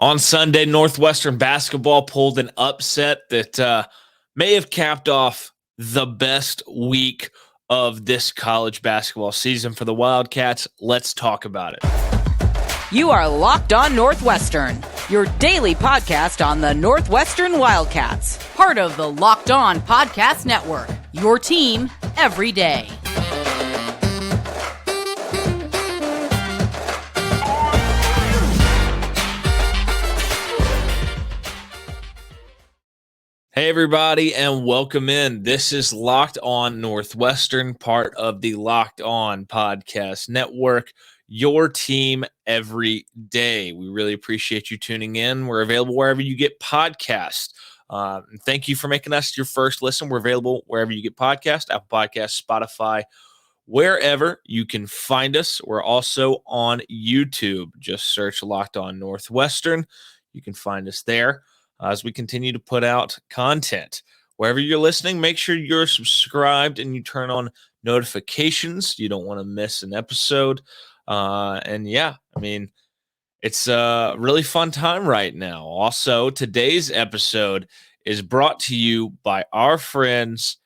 On Sunday, Northwestern basketball pulled an upset that may have capped off the best week of this college basketball season for the Wildcats. Let's talk about it. You are Locked On Northwestern, your daily podcast on the Northwestern Wildcats, part of the Locked On Podcast Network, your team every day. Hey, everybody, and welcome in. This is Locked On Northwestern, part of the Locked On Podcast Network, your team every day. We really appreciate you tuning in. We're available wherever you get podcasts. Thank you for making us your first listen. We're available wherever you get podcasts, Apple Podcasts, Spotify, wherever you can find us. We're also on YouTube. Just search Locked On Northwestern. You can find us there. As we continue to put out content. Wherever you're listening, make sure you're subscribed and you turn on notifications. You don't want to miss an episode. It's a really fun time right now. Also, today's episode is brought to you by our friends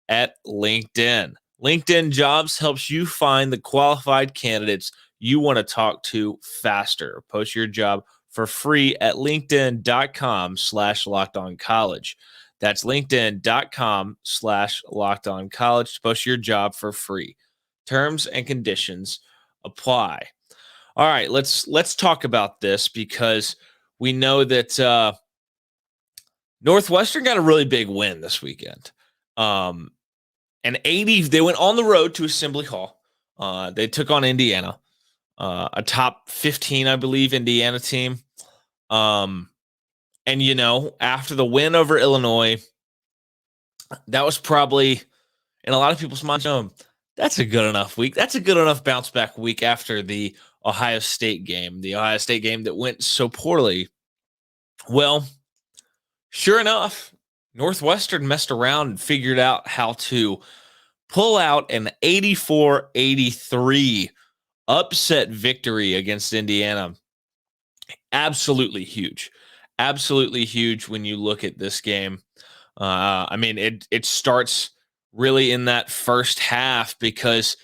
at LinkedIn. LinkedIn Jobs helps you find the qualified candidates you want to talk to faster. Post your job for free at linkedin.com/lockedoncollege. That's linkedin.com/lockedoncollege to post your job for free. Terms and conditions apply. All right, let's talk about this because we know that Northwestern got a really big win this weekend. They went on the road to Assembly Hall. They took on Indiana. A top 15, I believe, Indiana team. After the win over Illinois, that was probably, in a lot of people's minds, that's a good enough week. That's a good enough bounce back week after the Ohio State game that went so poorly. Well, sure enough, Northwestern messed around and figured out how to pull out an 84-83 upset victory against Indiana. Absolutely huge when you look at this game. It starts really in that first half because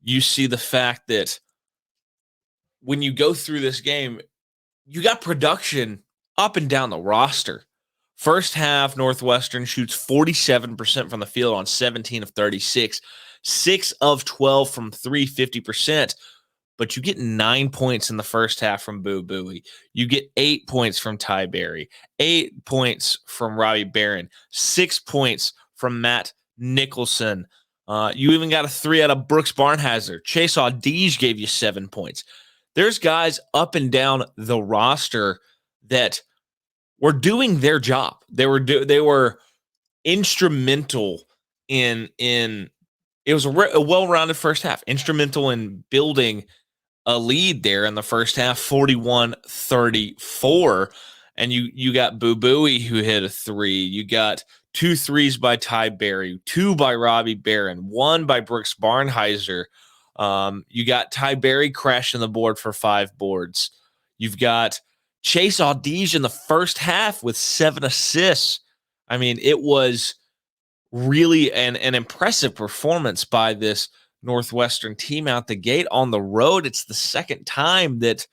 you see the fact that when you go through this game, you got production up and down the roster. First half, Northwestern shoots 47% from the field on 17 of 36, 6 of 12 from 3, 50%. But you get 9 points in the first half from Boo Buie. You get 8 points from Ty Berry, 8 points from Robbie Barron, 6 points from Matt Nicholson. You even got a 3 out of Brooks Barnheiser. Chase Audige gave you 7 points. There's guys up and down the roster that were doing their job. They were instrumental in it was a well-rounded first half, instrumental in building a lead there in the first half, 41-34. And you got Boo Buie who hit a 3. You got 2 threes by Ty Berry, 2 by Robbie Barron, 1 by Brooks Barnheiser. You got Ty Berry crashing the board for 5 boards. You've got Chase Audige in the first half with 7 assists. It was really an impressive performance by this Northwestern team out the gate on the road. It's the second time that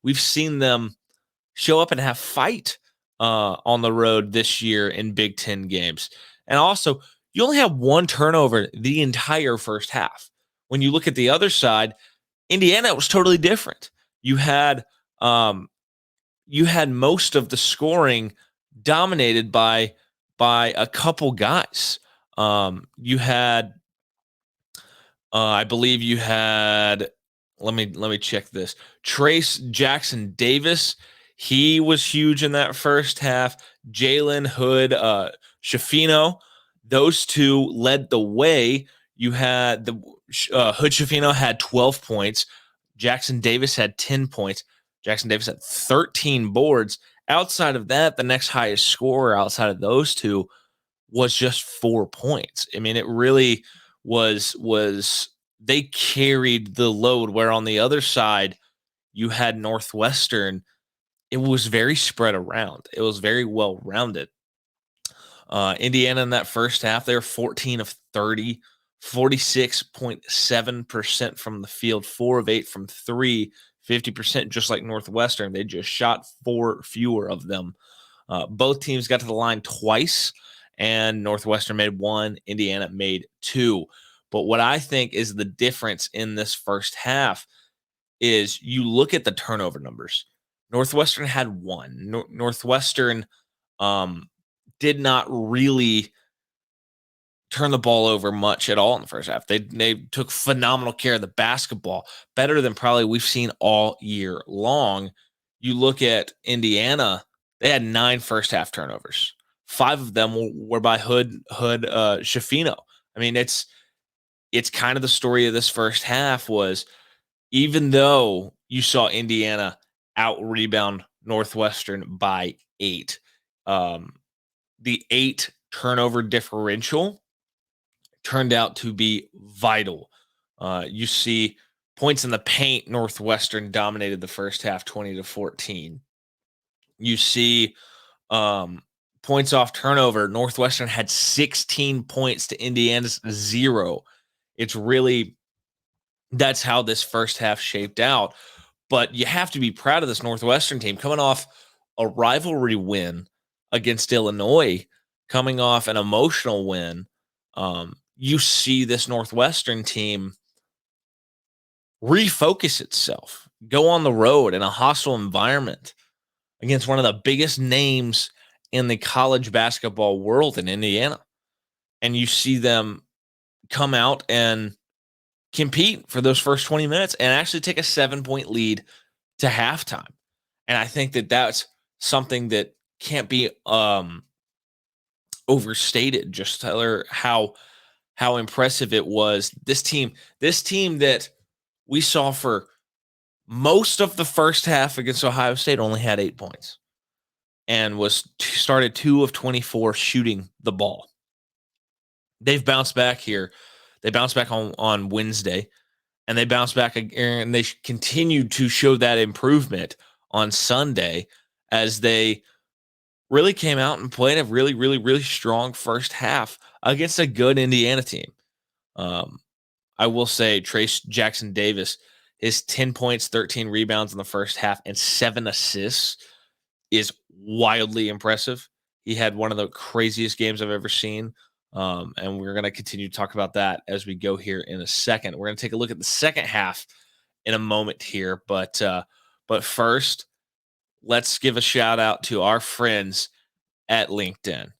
we've seen them show up and have fight on the road this year in Big Ten games. And also, you only have 1 turnover the entire first half. When you look at the other side, Indiana was totally different. You had most of the scoring dominated by a couple guys. I believe you had, let me check this. Trace Jackson Davis, he was huge in that first half. Jalen Hood, Schifino, those two led the way. You had the Hood Schifino had 12 points. Jackson Davis had 10 points. Jackson Davis had 13 boards. Outside of that, the next highest scorer outside of those two was just 4 points. It really was they carried the load, where on the other side you had Northwestern it was very spread around. It was very well rounded. Indiana in that first half, they were 14 of 30, 46.7% from the field, 4 of 8 from three, 50%, just like Northwestern. They just shot 4 fewer of them. Both teams got to the line twice, and Northwestern made 1, Indiana made 2. But what I think is the difference in this first half is you look at the turnover numbers. Northwestern had 1. Northwestern um, did not really turn the ball over much at all in the first half. They took phenomenal care of the basketball, better than probably we've seen all year long. You look at Indiana, they had 9 first half turnovers. 5 of them were by Hood Schifino. I mean, it's kind of the story of this first half was even though you saw Indiana out rebound Northwestern by 8, the 8 turnover differential turned out to be vital. You see points in the paint, Northwestern dominated the first half 20-14. You see points off turnover, Northwestern had 16 points to Indiana's 0. It's really, that's how this first half shaped out. But you have to be proud of this Northwestern team coming off a rivalry win against Illinois, coming off an emotional win. You see this Northwestern team refocus itself, go on the road in a hostile environment against one of the biggest names in the college basketball world in Indiana. And you see them come out and compete for those first 20 minutes and actually take a 7-point lead to halftime. And I think that that's something that can't be overstated. Just tell her how impressive it was. This team that we saw for most of the first half against Ohio State only had 8 points and started 2 of 24 shooting the ball. They've bounced back here. They bounced back on Wednesday, and they bounced back again, and they continued to show that improvement on Sunday as they really came out and played a really, really, really strong first half against a good Indiana team. I will say Trace Jackson Davis, his 10 points, 13 rebounds in the first half, and 7 assists is wildly impressive. He had one of the craziest games I've ever seen. And we're going to continue to talk about that as we go here in a second. We're going to take a look at the second half in a moment here. But first, let's give a shout out to our friends at LinkedIn.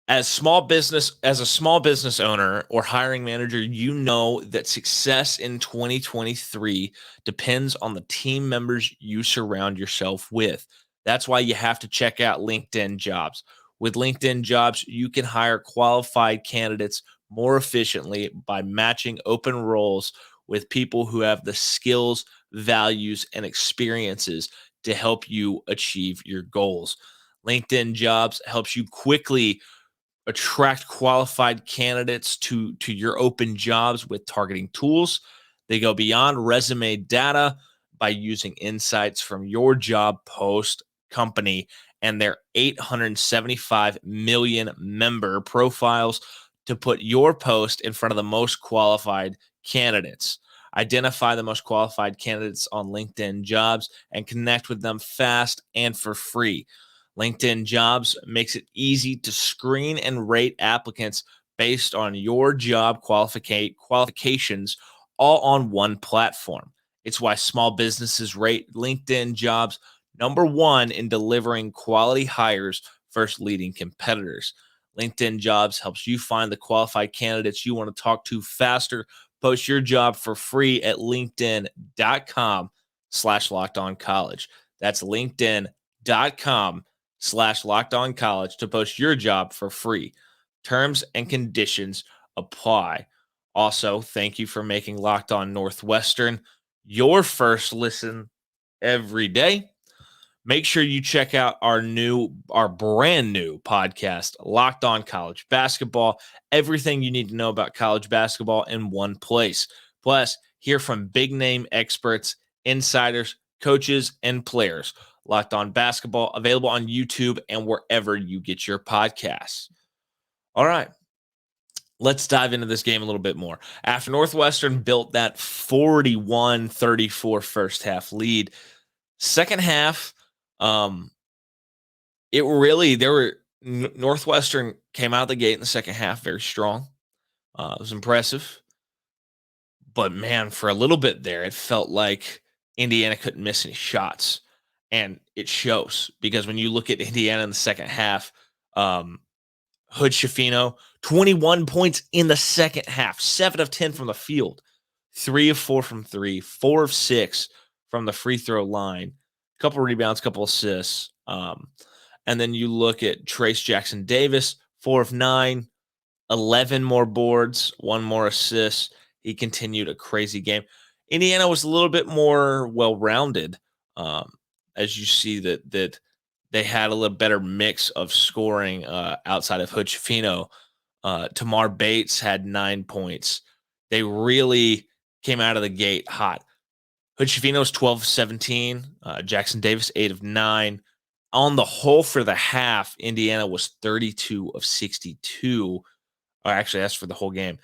As a small business owner or hiring manager, you know that success in 2023 depends on the team members you surround yourself with. That's why you have to check out LinkedIn Jobs. With LinkedIn Jobs, you can hire qualified candidates more efficiently by matching open roles with people who have the skills, values, and experiences to help you achieve your goals. LinkedIn Jobs helps you quickly attract qualified candidates to your open jobs with targeting tools. They go beyond resume data by using insights from your job post, company, and their 875 million member profiles to put your post in front of the most qualified candidates. Identify the most qualified candidates on LinkedIn Jobs and connect with them fast and for free. LinkedIn Jobs makes it easy to screen and rate applicants based on your job qualifications, all on one platform. It's why small businesses rate LinkedIn Jobs #1 in delivering quality hires versus leading competitors. LinkedIn Jobs helps you find the qualified candidates you want to talk to faster. Post your job for free at linkedin.com/lockedoncollege. That's linkedin.com/lockedoncollege to post your job for free. Terms and conditions apply. Also, thank you for making Locked On Northwestern your first listen every day. Make sure you check out our brand new podcast, Locked On College Basketball. Everything you need to know about college basketball in one place. Plus, hear from big name experts, insiders, coaches, and players. Locked On Basketball, available on YouTube and wherever you get your podcasts. All right, let's dive into this game a little bit more. After Northwestern built that 41-34 first half lead, second half, Northwestern came out of the gate in the second half very strong. It was impressive. But man, for a little bit there, it felt like Indiana couldn't miss any shots. And it shows because when you look at Indiana in the second half, Hood Schifino, 21 points in the second half, 7 of 10 from the field, 3 of 4 from 3, 4 of 6 from the free throw line, a couple rebounds, couple assists. And then you look at Trace Jackson Davis, 4 of 9, 11 more boards, 1 more assist. He continued a crazy game. Indiana was a little bit more well-rounded, as you see that they had a little better mix of scoring outside of Hood Schifino. Tamar Bates had 9 points. They really came out of the gate hot. Hood Schifino's 12 of 17. Jackson Davis, 8 of 9. On the whole for the half, Indiana was 32 of 62. Or actually, that's for the whole game.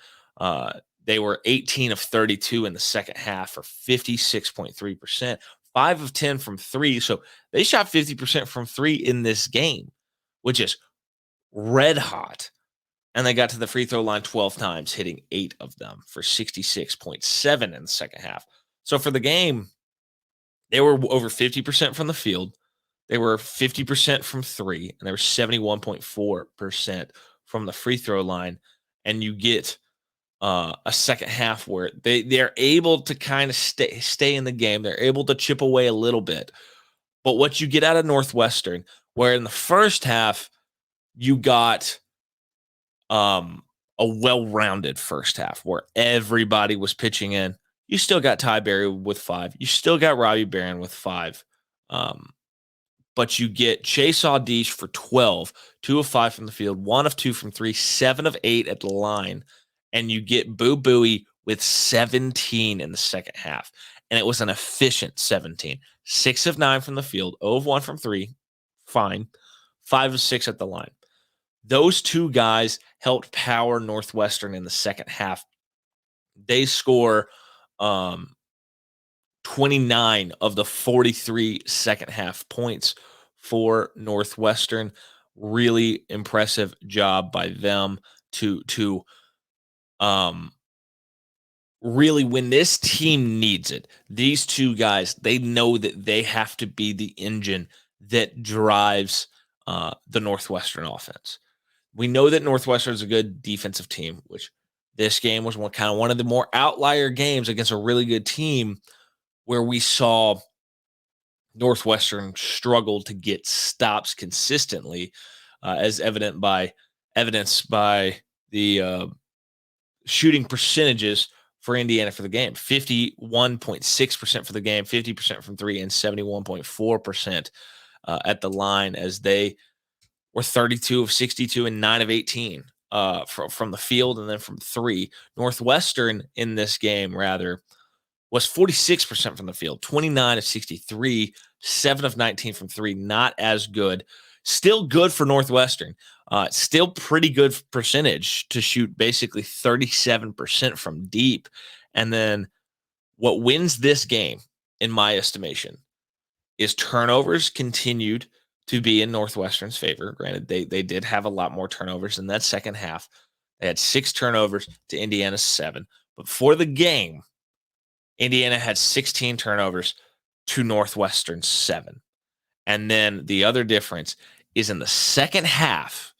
They were 18 of 32 in the second half for 56.3%, 5 of 10 from 3. So they shot 50% from 3 in this game, which is red hot. And they got to the free throw line 12 times, hitting 8 of them for 66.7 in the second half. So for the game, they were over 50% from the field. They were 50% from 3, and they were 71.4% from the free throw line. And you get a second half where they're able to kind of stay in the game. They're able to chip away a little bit. But what you get out of Northwestern, where in the first half you got a well-rounded first half where everybody was pitching in. You still got Ty Berry with 5. You still got Robbie Barron with 5. But you get Chase Audish for 12, 2 of 5 from the field, 1 of 2 from 3, 7 of 8 at the line. And you get Boo Buie with 17 in the second half. And it was an efficient 17. 6 of 9 from the field, 0 of 1 from 3, fine. 5 of 6 at the line. Those two guys helped power Northwestern in the second half. They score 29 of the 43 second half points for Northwestern. Really impressive job by them to really, when this team needs it, these two guys, they know that they have to be the engine that drives the Northwestern offense. We know that Northwestern is a good defensive team, which this game was one of the more outlier games against a really good team where we saw Northwestern struggle to get stops consistently, as evidenced by the shooting percentages for Indiana for the game. 51.6% for the game, 50% from 3, and 71.4% at the line, as they were 32 of 62 and 9 of 18 from the field and then from 3. Northwestern in this game, rather, was 46% from the field, 29 of 63, 7 of 19 from 3, not as good. Still good for Northwestern. Still pretty good percentage to shoot basically 37% from deep. And then what wins this game, in my estimation, is turnovers continued to be in Northwestern's favor. Granted, they did have a lot more turnovers in that second half. They had 6 turnovers to Indiana's 7. But for the game, Indiana had 16 turnovers to Northwestern's 7. And then the other difference is in the second half,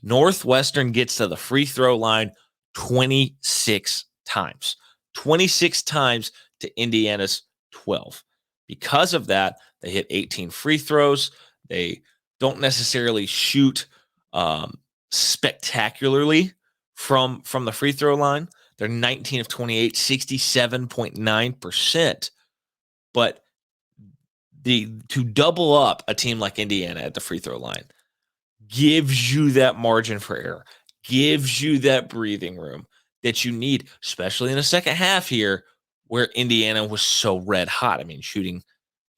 Northwestern gets to the free throw line 26 times. 26 times to Indiana's 12. Because of that, they hit 18 free throws. They don't necessarily shoot spectacularly from the free throw line. They're 19 of 28, 67.9%. But to double up a team like Indiana at the free throw line gives you that margin for error, gives you that breathing room that you need, especially in the second half here where Indiana was so red hot. I mean, shooting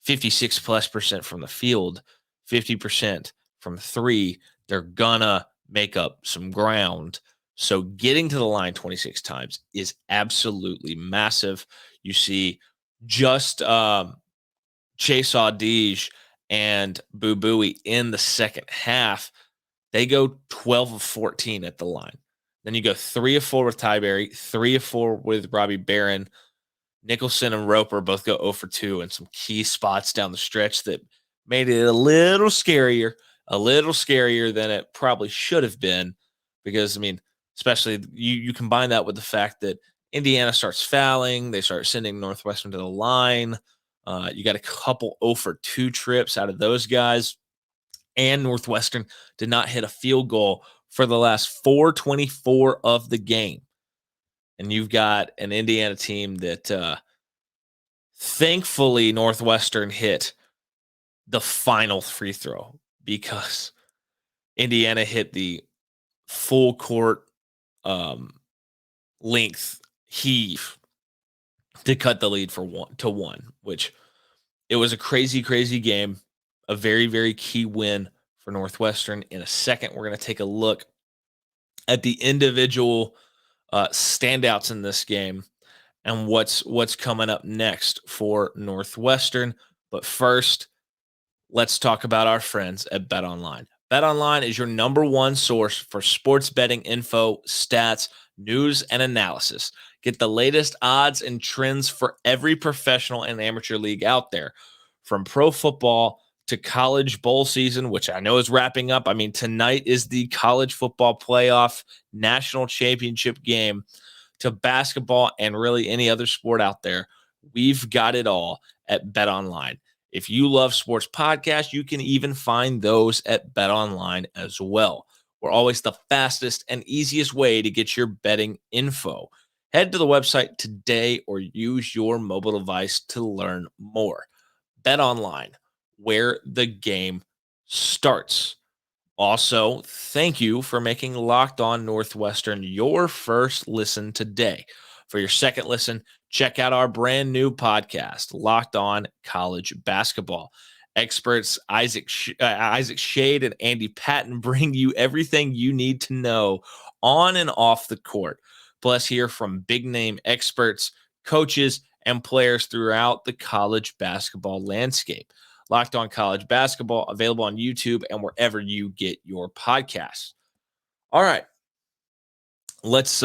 56+% from the field, 50% from three. They're gonna make up some ground. So getting to the line 26 times is absolutely massive. You see just Chase Audige and Boo Booey in the second half. They go 12 of 14 at the line. Then you go 3 of 4 with Tyberry, 3 of 4 with Robbie Barron. Nicholson and Roper both go 0 for 2 in some key spots down the stretch that made it a little scarier than it probably should have been. Because, I mean, especially you combine that with the fact that Indiana starts fouling, they start sending Northwestern to the line. You got a couple 0 for 2 trips out of those guys. And Northwestern did not hit a field goal for the last 4:24 of the game. And you've got an Indiana team that thankfully Northwestern hit the final free throw because Indiana hit the full court length heave to cut the lead for 1-1, which it was a crazy, crazy game, a very, very key win for Northwestern. In a second, we're going to take a look at the individual standouts in this game and what's coming up next for Northwestern. But first, let's talk about our friends at BetOnline. BetOnline is your number one source for sports betting info, stats, news, and analysis. Get the latest odds and trends for every professional and amateur league out there, from pro football to college bowl season, which I know is wrapping up. I mean, tonight is the college football playoff national championship game, to basketball and really any other sport out there. We've got it all at BetOnline. If you love sports podcasts, you can even find those at BetOnline as well. We're always the fastest and easiest way to get your betting info. Head to the website today or use your mobile device to learn more. BetOnline, where the game starts. Also, thank you for making Locked On Northwestern your first listen today. For your second listen, check out our brand new podcast, Locked On College Basketball. Experts Isaac Shade and Andy Patton bring you everything you need to know on and off the court. Plus, hear from big-name experts, coaches, and players throughout the college basketball landscape. Locked On College Basketball, available on YouTube and wherever you get your podcasts. All right, let's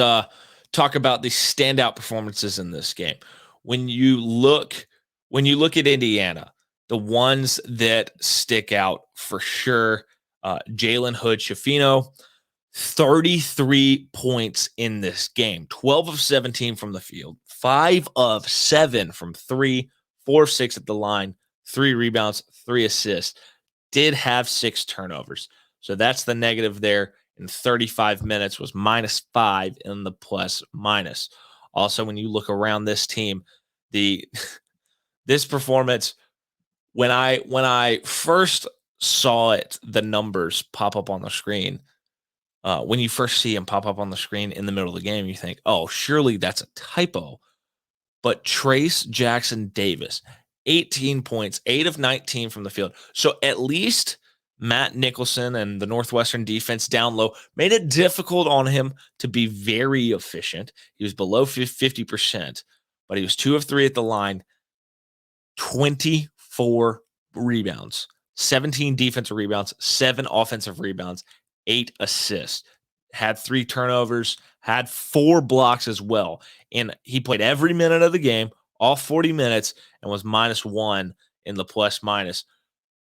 talk about the standout performances in this game. When you look at Indiana, the ones that stick out for sure, Jalen Hood-Schifino, 33 points in this game, 12 of 17 from the field, 5 of 7 from 3, 4 of 6 at the line, 3 rebounds, 3 assists, did have 6 turnovers. So that's the negative there. In 35 minutes was -5 in the plus minus. Also, when you look around this team, this performance, when I first saw it, the numbers pop up on the screen. When you first see them pop up on the screen in the middle of the game, you think, oh, surely that's a typo. But Trace Jackson Davis, 18 points, 8 of 19 from the field. So at least Matt Nicholson and the Northwestern defense down low made it difficult on him to be very efficient. He was below 50%, but he was 2 of 3 at the line, 24 rebounds, 17 defensive rebounds, 7 offensive rebounds, 8 assists, had 3 turnovers, had 4 blocks as well. And he played every minute of the game, all 40 minutes, and was -1 in the plus minus.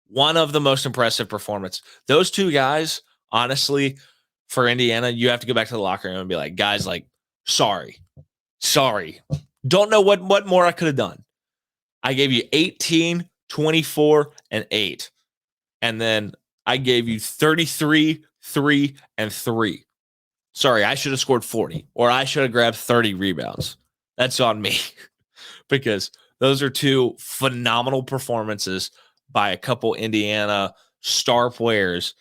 One of the most impressive performances. Those two guys, honestly, for Indiana, you have to go back to the locker room and be like, guys, like, sorry. Don't know what more I could have done. I gave you 18, 24, and 8. And then I gave you 33, 3, and 3. Sorry, I should have scored 40, or I should have grabbed 30 rebounds. That's on me. Because those are 2 phenomenal performances by a couple Indiana star players.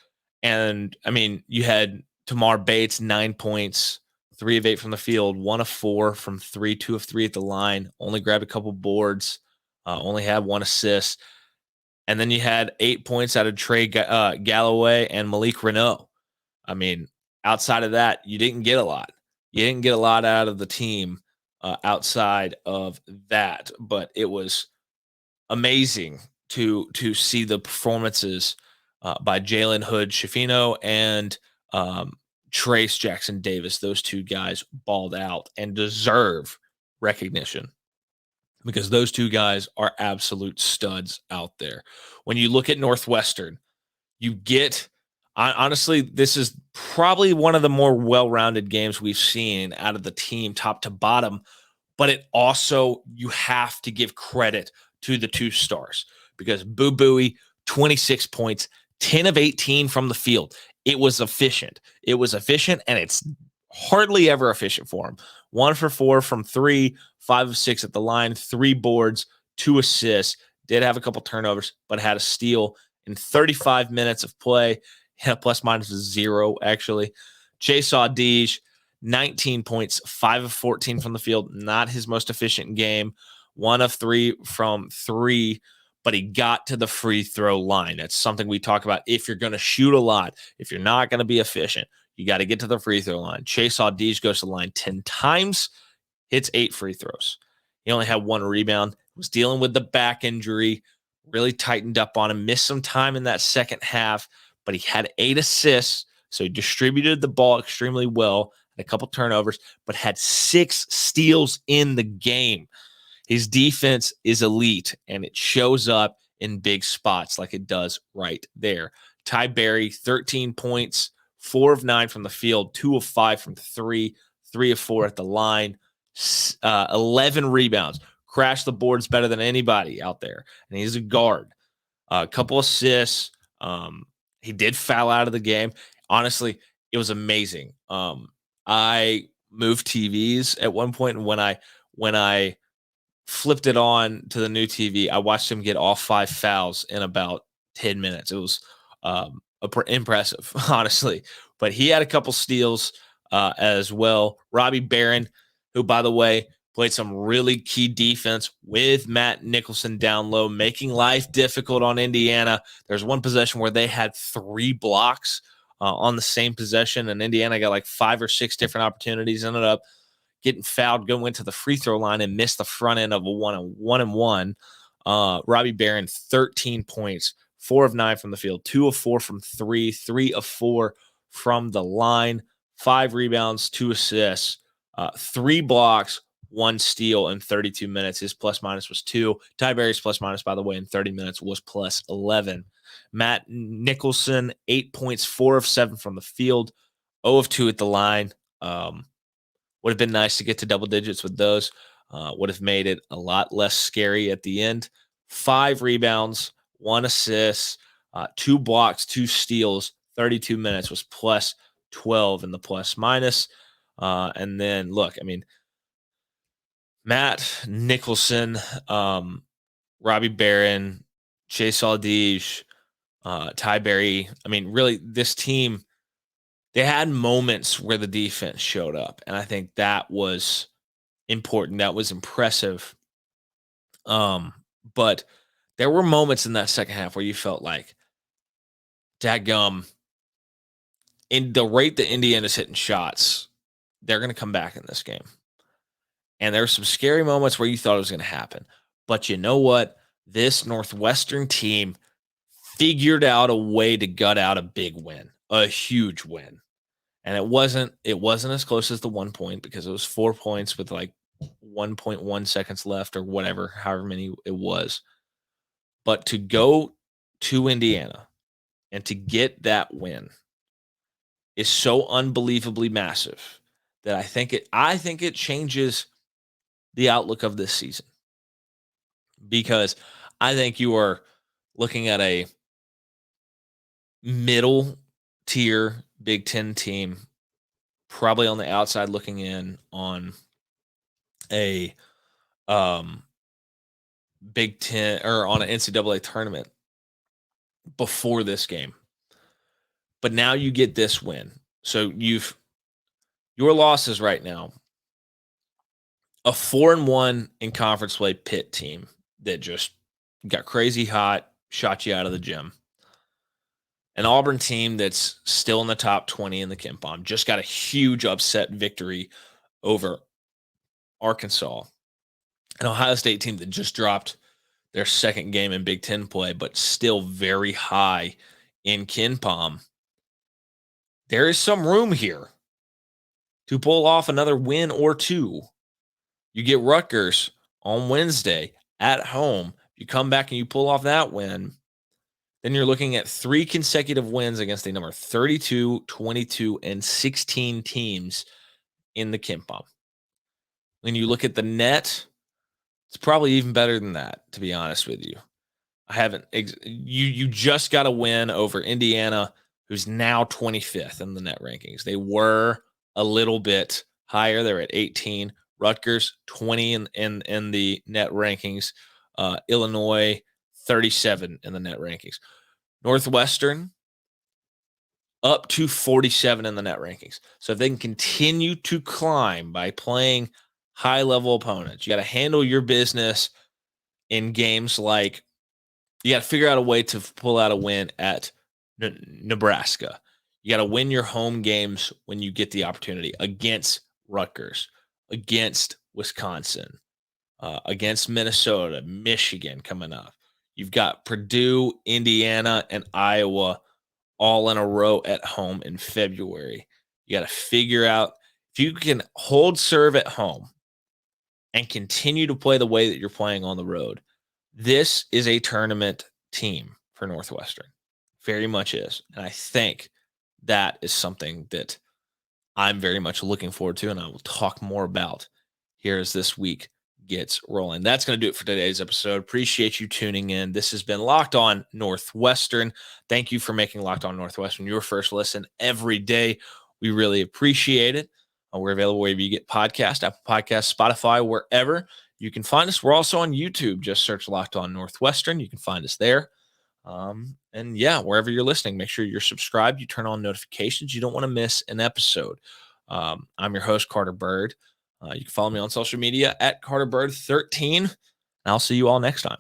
And, I mean, you had Tamar Bates, 9 points, 3 of 8 from the field, 1 of 4 from 3, 2 of 3 at the line, only grabbed a couple boards, only had 1 assist. And then you had 8 points out of Trey Galloway and Malik Renault. I mean, outside of that, you didn't get a lot. You didn't get a lot out of the team outside of that, but it was amazing to see the performances by Jalen Hood Schifino and Trace Jackson Davis. Those two guys balled out and deserve recognition because those two guys are absolute studs out there. When you look at Northwestern, you get honestly, this is probably one of the more well-rounded games we've seen out of the team, top to bottom. But it also, you have to give credit to the two stars because Boo Buie, 26 points, 10 of 18 from the field. It was efficient. It was efficient, and it's hardly ever efficient for him. 1 for 4 from 3, 5 of 6 at the line, 3 boards, 2 assists. Did have a couple turnovers, but had a steal in 35 minutes of play. Plus minus 0, actually. Chase Audige, 19 points, 5 of 14 from the field. Not his most efficient game. 1 of 3 from 3, but he got to the free throw line. That's something we talk about. If you're going to shoot a lot, if you're not going to be efficient, you got to get to the free throw line. Chase Audige goes to the line 10 times, hits 8 free throws. He only had 1 rebound, was dealing with the back injury, really tightened up on him, missed some time in that second half, but he had 8 assists, so he distributed the ball extremely well, had a couple turnovers, but had 6 steals in the game. His defense is elite, and it shows up in big spots like it does right there. Ty Berry, 13 points, 4 of 9 from the field, 2 of 5 from 3, 3 of 4 at the line, 11 rebounds. Crashed the boards better than anybody out there, and he's a guard. A couple assists. He did foul out of the game. Honestly, it was amazing. I moved TVs at one point, and when I flipped it on to the new TV, I watched him get all 5 fouls in about 10 minutes. It was impressive, honestly. But he had a couple steals as well. Robbie Barron, who, by the way, played some really key defense with Matt Nicholson down low, making life difficult on Indiana. There's one possession where they had 3 blocks on the same possession, and Indiana got like 5 or 6 different opportunities, ended up getting fouled, went to the free throw line and missed the front end of a 1-and-1. Robbie Barron, 13 points, 4 of 9 from the field, 2 of 4 from 3, 3 of 4 from the line, 5 rebounds, 2 assists, 3 blocks, 1 steal in 32 minutes. His plus minus was 2. Ty Berry's plus minus, by the way, in 30 minutes was plus 11. Matt Nicholson, 8 points, 4 of 7 from the field, 0 of 2 at the line. Would have been nice to get to double digits with those. Would have made it a lot less scary at the end. 5 rebounds, 1 assist, 2 blocks, 2 steals. 32 minutes was plus 12 in the plus minus. And then, look, I mean, Matt Nicholson, Robbie Barron, Chase Audige, Ty Berry. I mean, really, this team, they had moments where the defense showed up, and I think that was important. That was impressive. But there were moments in that second half where you felt like, dadgum, in the rate that Indiana's hitting shots, they're going to come back in this game. And there were some scary moments where you thought it was going to happen. But you know what? This Northwestern team figured out a way to gut out a big win, a huge win. And it wasn't as close as the 1 point because it was 4 points with like 1.1 seconds left or whatever, however many it was. But to go to Indiana and to get that win is so unbelievably massive that I think it changes the outlook of this season. Because I think you are looking at a middle tier Big Ten team, probably on the outside looking in on a Big Ten or on an NCAA tournament before this game. But now you get this win. So your losses right now, a 4-1 in conference play Pitt team that just got crazy hot, shot you out of the gym. An Auburn team that's still in the top 20 in the KenPom just got a huge upset victory over Arkansas. An Ohio State team that just dropped their second game in Big Ten play, but still very high in KenPom. There is some room here to pull off another win or two. You get Rutgers on Wednesday at home. You come back and you pull off that win. Then you're looking at 3 consecutive wins against the number 32, 22, and 16 teams in the KenPom. When you look at the net, it's probably even better than that, to be honest with you. You just got a win over Indiana, who's now 25th in the net rankings. They were a little bit higher. They're at 18. Rutgers, 20 in the net rankings. Illinois, 37 in the net rankings. Northwestern, up to 47 in the net rankings. So if they can continue to climb by playing high-level opponents, you got to handle your business in games like you got to figure out a way to pull out a win at Nebraska. You got to win your home games when you get the opportunity against Rutgers, against Wisconsin, against Minnesota, Michigan coming up. You've got Purdue, Indiana, and Iowa all in a row at home in February. You got to figure out if you can hold serve at home and continue to play the way that you're playing on the road. This is a tournament team for Northwestern. Very much is. And I think that is something that I'm very much looking forward to, and I will talk more about here as this week gets rolling. That's going to do it for today's episode. Appreciate you tuning in. This has been Locked On Northwestern. Thank you for making Locked On Northwestern your first listen every day. We really appreciate it. We're available wherever you get podcasts, Apple Podcasts, Spotify, wherever you can find us. We're also on YouTube. Just search Locked On Northwestern. You can find us there. And yeah, wherever you're listening, make sure you're subscribed. You turn on notifications. You don't want to miss an episode. I'm your host, Carter Bird. You can follow me on social media at CarterBird13. And I'll see you all next time.